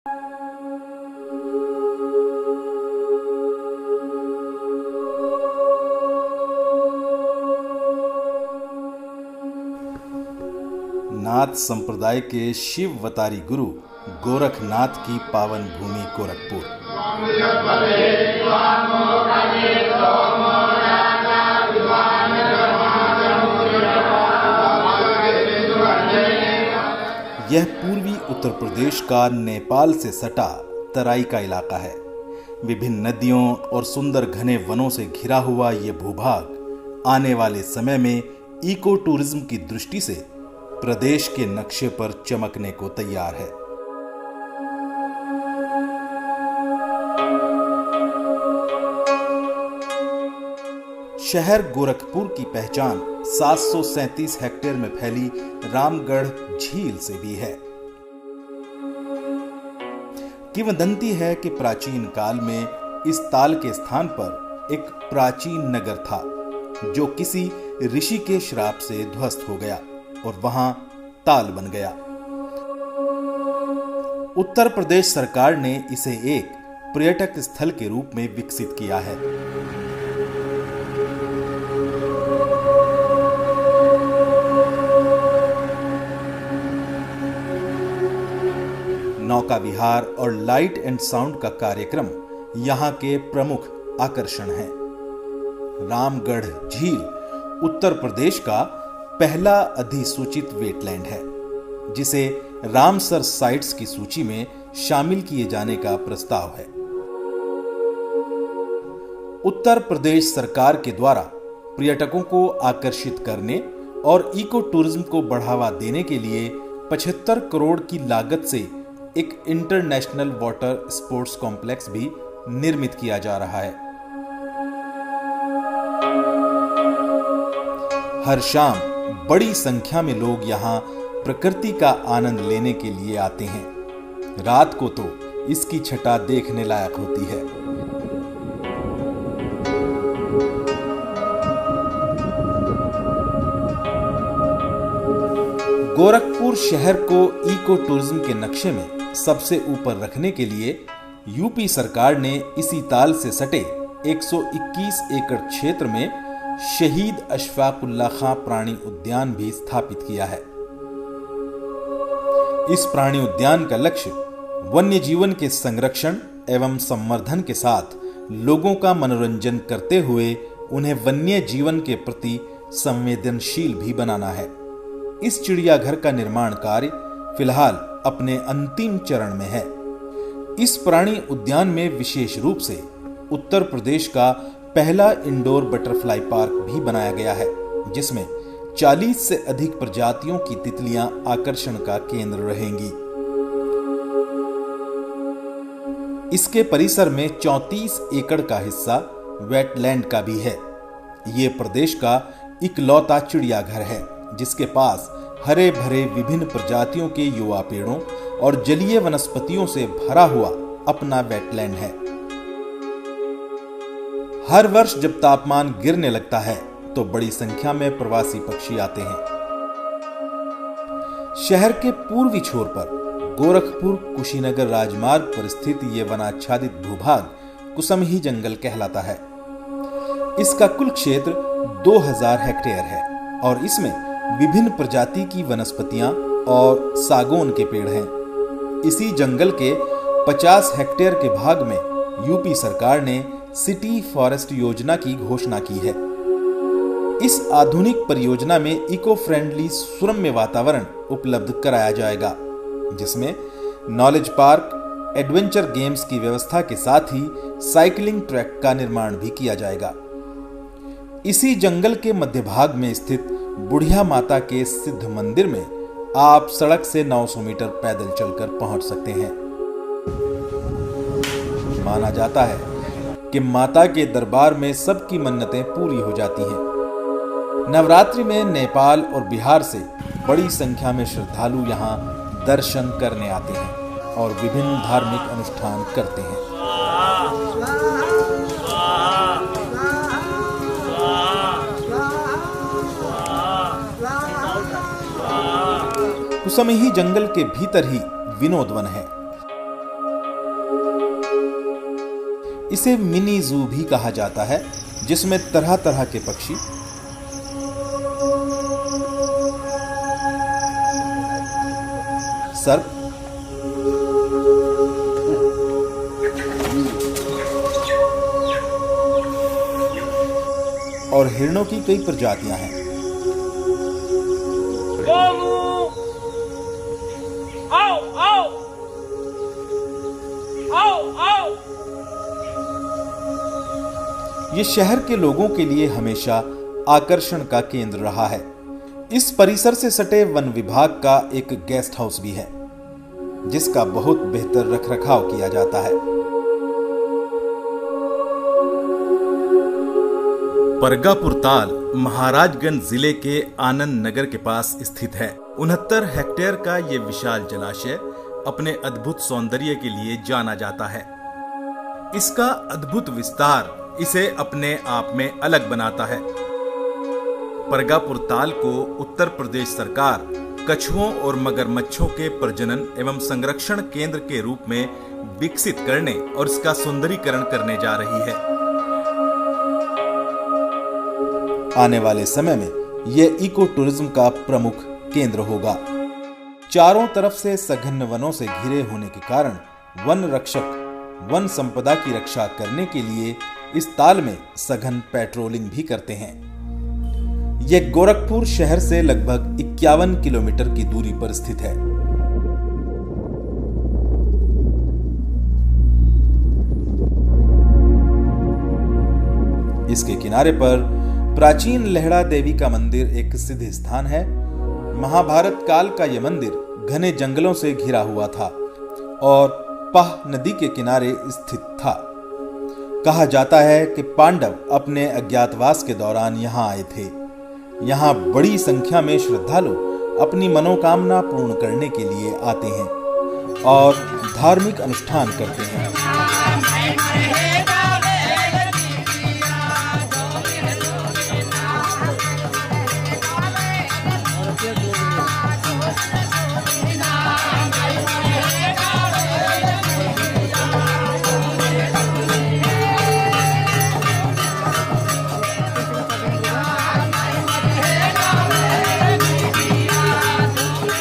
नाथ संप्रदाय के शिववतारी गुरु गोरखनाथ की पावन भूमि गोरखपुर। यह पूर्वी उत्तर प्रदेश का नेपाल से सटा तराई का इलाका है। विभिन्न नदियों और सुंदर घने वनों से घिरा हुआ यह भूभाग आने वाले समय में इको टूरिज्म की दृष्टि से प्रदेश के नक्शे पर चमकने को तैयार है। शहर गोरखपुर की पहचान 737 हेक्टेयर में फैली रामगढ़ झील से भी है। किंवदंती है कि प्राचीन काल में इस ताल के स्थान पर एक प्राचीन नगर था जो किसी ऋषि के श्राप से ध्वस्त हो गया और वहां ताल बन गया। उत्तर प्रदेश सरकार ने इसे एक पर्यटक स्थल के रूप में विकसित किया है। नौका विहार और लाइट एंड साउंड का कार्यक्रम यहां के प्रमुख आकर्षण हैं। रामगढ़ झील उत्तर प्रदेश का पहला अधिसूचित वेटलैंड है जिसे रामसर साइट्स की सूची में शामिल किए जाने का प्रस्ताव है। उत्तर प्रदेश सरकार के द्वारा पर्यटकों को आकर्षित करने और इको टूरिज्म को बढ़ावा देने के लिए 75 करोड़ की लागत से एक इंटरनेशनल वाटर स्पोर्ट्स कॉम्प्लेक्स भी निर्मित किया जा रहा है। हर शाम बड़ी संख्या में लोग यहां प्रकृति का आनंद लेने के लिए आते हैं। रात को तो इसकी छटा देखने लायक होती है। गोरखपुर शहर को इको टूरिज्म के नक्शे में सबसे ऊपर रखने के लिए यूपी सरकार ने इसी ताल से सटे 121 एकड़ क्षेत्र में शहीद अशफाकुल्लाह खां प्राणी उद्यान भी स्थापित किया है। इस प्राणी उद्यान का लक्ष्य वन्य जीवन के संरक्षण एवं संवर्धन के साथ लोगों का मनोरंजन करते हुए उन्हें वन्य जीवन के प्रति संवेदनशील भी बनाना है। इस चिड़ियाघर का निर्माण कार्य फिलहाल अपने अंतिम चरण में है। इस प्राणी उद्यान में विशेष रूप से उत्तर प्रदेश का पहला इंडोर बटरफ्लाई पार्क भी बनाया गया है जिसमें 40 से अधिक प्रजातियों की तितलियां आकर्षण का केंद्र रहेंगी। इसके परिसर में 34 एकड़ का हिस्सा वेटलैंड का भी है। ये प्रदेश का इकलौता चिड़ियाघर है जिसके पास हरे भरे विभिन्न प्रजातियों के युवा पेड़ों और जलीय वनस्पतियों से भरा हुआ अपना वेटलैंड है। हर वर्ष जब तापमान गिरने लगता है तो बड़ी संख्या में प्रवासी पक्षी आते हैं। शहर के पूर्वी छोर पर गोरखपुर कुशीनगर राजमार्ग पर स्थित यह वनाच्छादित भूभाग कुसमही जंगल कहलाता है। इसका कुल क्षेत्र 2000 हेक्टेयर है और इसमें विभिन्न प्रजाति की वनस्पतियां और सागौन के पेड़ हैं। इसी जंगल के 50 हेक्टेयर के भाग में यूपी सरकार ने सिटी फॉरेस्ट योजना की घोषणा की है। इस आधुनिक परियोजना में इको फ्रेंडली सुरम्य वातावरण उपलब्ध कराया जाएगा जिसमें नॉलेज पार्क, एडवेंचर गेम्स की व्यवस्था के साथ ही साइकिलिंग ट्रैक का निर्माण भी किया जाएगा। इसी जंगल के मध्य भाग में स्थित बुढ़िया माता के सिद्ध मंदिर में आप सड़क से 900 मीटर पैदल चलकर पहुंच सकते हैं। माना जाता है कि माता के दरबार में सबकी मन्नतें पूरी हो जाती हैं। नवरात्रि में नेपाल और बिहार से बड़ी संख्या में श्रद्धालु यहां दर्शन करने आते हैं और विभिन्न धार्मिक अनुष्ठान करते हैं। कुसमही जंगल के भीतर ही विनोद वन है। इसे मिनी जू भी कहा जाता है, जिसमें तरह तरह के पक्षी, सर्प, और हिरणों की कई प्रजातियां हैं। ये शहर के लोगों के लिए हमेशा आकर्षण का केंद्र रहा है। इस परिसर से सटे वन विभाग का एक गेस्ट हाउस भी है, जिसका बहुत बेहतर रखरखाव किया जाता है। परगापुर ताल महाराजगंज जिले के आनंद नगर के पास स्थित है। 69 हेक्टेयर का ये विशाल जलाशय अपने अद्भुत सौंदर्य के लिए जाना जाता है। इसका अद्भुत विस्तार इसे अपने आप में अलग बनाता है। परगापुर ताल को उत्तर प्रदेश सरकार कछुओं और मगरमच्छों के प्रजनन एवं संरक्षण केंद्र के रूप में विकसित करने और इसका सुंदरीकरण करने जा रही है। आने वाले समय में यह इको टूरिज्म का प्रमुख केंद्र होगा। चारों तरफ से सघन वनों से घिरे होने के कारण वन रक्षक वन संपदा की रक्षा करने के लिए इस ताल में सघन पेट्रोलिंग भी करते हैं। यह गोरखपुर शहर से लगभग 51 किलोमीटर की दूरी पर स्थित है। इसके किनारे पर प्राचीन लेहड़ा देवी का मंदिर एक सिद्ध स्थान है। महाभारत काल का यह मंदिर घने जंगलों से घिरा हुआ था और पाह नदी के किनारे स्थित था। कहा जाता है कि पांडव अपने अज्ञातवास के दौरान यहाँ आए थे। यहाँ बड़ी संख्या में श्रद्धालु अपनी मनोकामना पूर्ण करने के लिए आते हैं और धार्मिक अनुष्ठान करते हैं।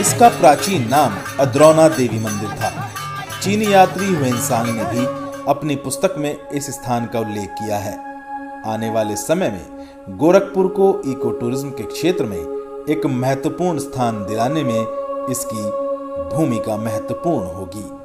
इसका प्राचीन नाम अद्रौना देवी मंदिर था। चीनी यात्री हुएनसांग ने भी अपनी पुस्तक में इस स्थान का उल्लेख किया है। आने वाले समय में गोरखपुर को इको टूरिज्म के क्षेत्र में एक महत्वपूर्ण स्थान दिलाने में इसकी भूमिका महत्वपूर्ण होगी।